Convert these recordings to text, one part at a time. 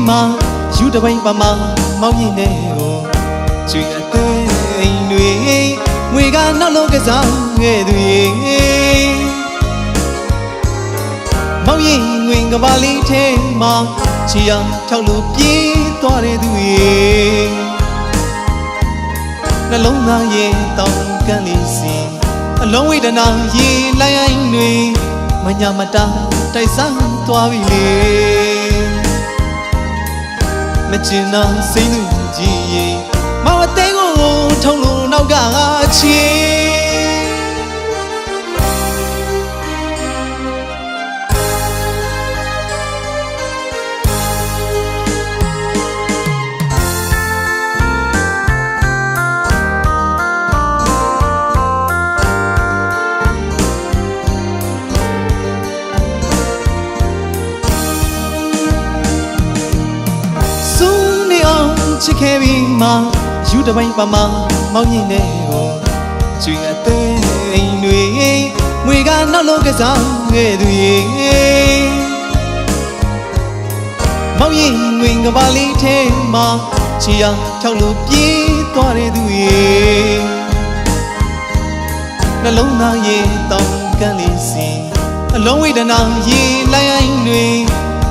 မှာယူတပိန်ပမာမောင်းရင်နဲ့ကိုချွေအသေးတွေငွေကနောက်လုံးကစားငဲ့သူမောင်းရင်ငွေကပါလေးထဲမှာချီအောင်ထောက်လို့ပြေးသွားတဲ့သူနှလုံးသားရဲ့တောင်းကန်းလေးစီအလုံးဝေဒနာရေလိုင်းအိုင်းတွေမညာမတာတိုက်ဆိုင်သွားပြီလေမကျင်တော့စိတ်လူကြီးရေမောင်အသေးကိုထုံလို့နောက်ကချီချစ်ခဲ့ပြီးမှယူတပိန်ပမာမောင်းရင်နဲ့ကိုချွေအသေးတွေငွေကနောက်လုံးကစားငဲ့သူမောင်းရင်ငွေကပါလေးထဲမှာချီအောင်ထောက်လို့ပြေးသွားတဲ့သူနှလုံးသားရဲ့တောင်းကန်းလေးစီအလုံးဝေဒနာရေလိုင်းအိုင်းတွေ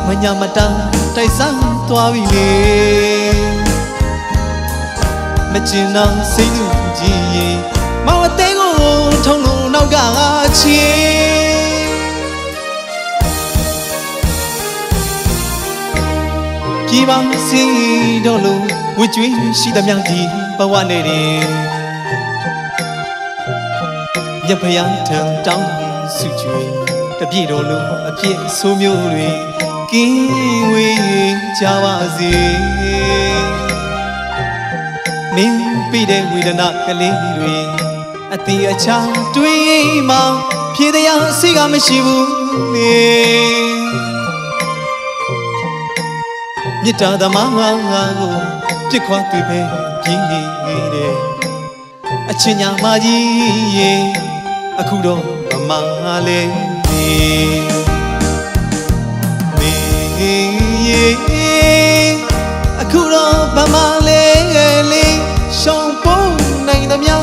မညာမတာတိုက်ဆိုင်သွားပြီလေမကျင်တော့စိတ်လူကြီးရေမောင်အသေးကိုထုံလို့နောက်ကချီပြေပါစေတော့လို့ဝကြွေးရှိသမျှဒီဘဝနဲ့တင်မြတ်ဖျားထံတောင်းစုကြွေးတပြည့်တော်လို့အပြည့်ဆိုးမျိုးတွေကင်းဝေးကြပါစေမင်းပြီးတဲ့ဝေဒနာကလေးတွေအတိအချာတွေးမှဖြေတရားစိတ်ကမရှိဘူးလေမြတ်တာသမားငါကိုပြစ်ခွာသူပဲပြီးနေတဲ့အချင်းညာမကြီးရေအခုတော့မမလေးအခုတော့ဗမာလေးရှောင်းပုံနိုင်သမျှ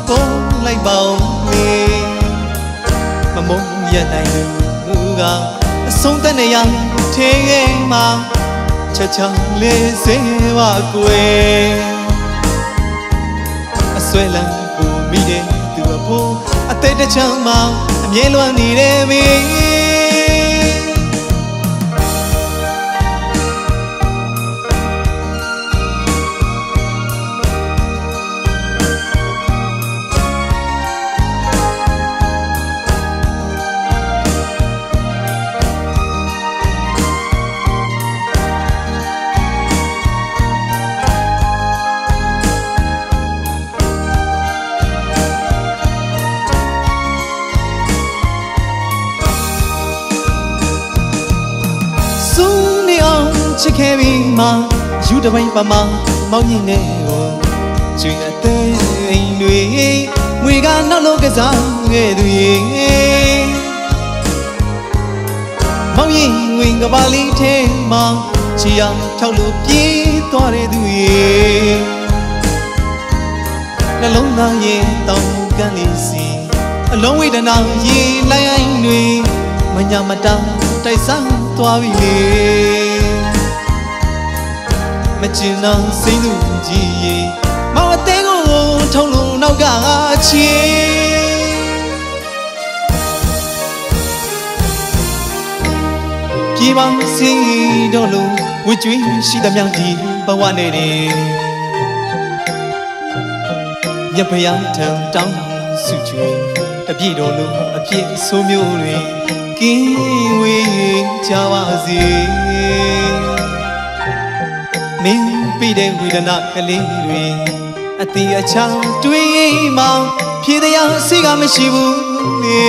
ပုံလိုက်ပါဦးလေမမုန်းရနိုင်လူကအဆုံးတနေရထေးခဲ့မှာချက်ချလေးစေပါကွယ်အဆွဲလန်းကိုမိတဲ့သူအဖို့အသေးတစ်ချမ်းမှအမြဲလွမ်းနေတယ်မင်းချစ်ခဲ့ပြီးမှယူတပိန်ပမာမောင်းရင်နဲ့ကိုချွေအသေးတွေငွေကနောက်လုံးကစားငဲ့သူမောင်းရင်ငွေကပါလေးထဲမှာချီအောင်ထောက်လို့ပြေးသွားတဲ့သူနှလုံးသားရဲ့တောင်းကန်းလေးစီအလုံးဝေဒနာရေလိုင်းအိုင်းတွေမညာမတာတိုက်ဆိုင်သွားပြီလေမကျင်တော့စိတ်လူကြီးရေမောင်အသေးကိုထုံလို့နောက်ကချီပြေပါစေတော့လို့ဝကြွေးရှိသမျှဒီဘဝနဲ့တင်မြတ်ဖျားထံတောင်းစုကြွေးတပြည့်တော်လို့အပြည့်ဆိုးမျိုးတွေကင်းဝေးကြပါစေမင်းပြီးတဲ့ဝေဒနာကလေးတွေအတိအချာတွေးမှဖြေတရားစိတ်ကမရှိဘူးလေ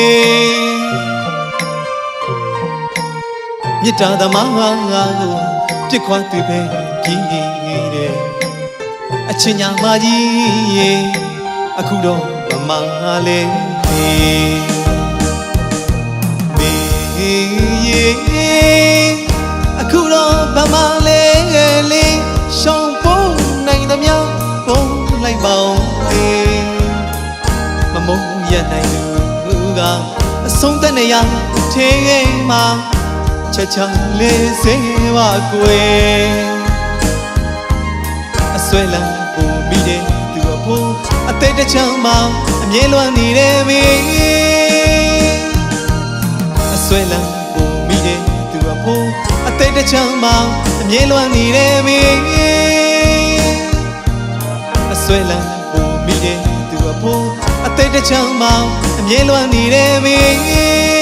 မြတ်တာသမားငါကိုပြစ်ခွာသူပဲပြီးတဲ့အချင်းညာမကြီးရေအခုတော့မမလေးအခုတော့ဗမာလေး နေရထေးမှာချက်ချလေးစေးပါကွယ်အဆွဲလန်းပူမိတဲ့သူအဖို့အသေးတစ်ချမ်းမှအမြဲလွမ်းနေတယ်မင်းအဆွဲလန်းပူမိတဲ့သူအဖို့အသေးတစ်ချမ်းမှအမြဲလွမ်းနေတယ်မင်းအဆွဲလန်းပူမိတဲ့သူအဖို့အသေးတစ်ချမ်းမှအမြဲလွမ်းနေတယ်မင်း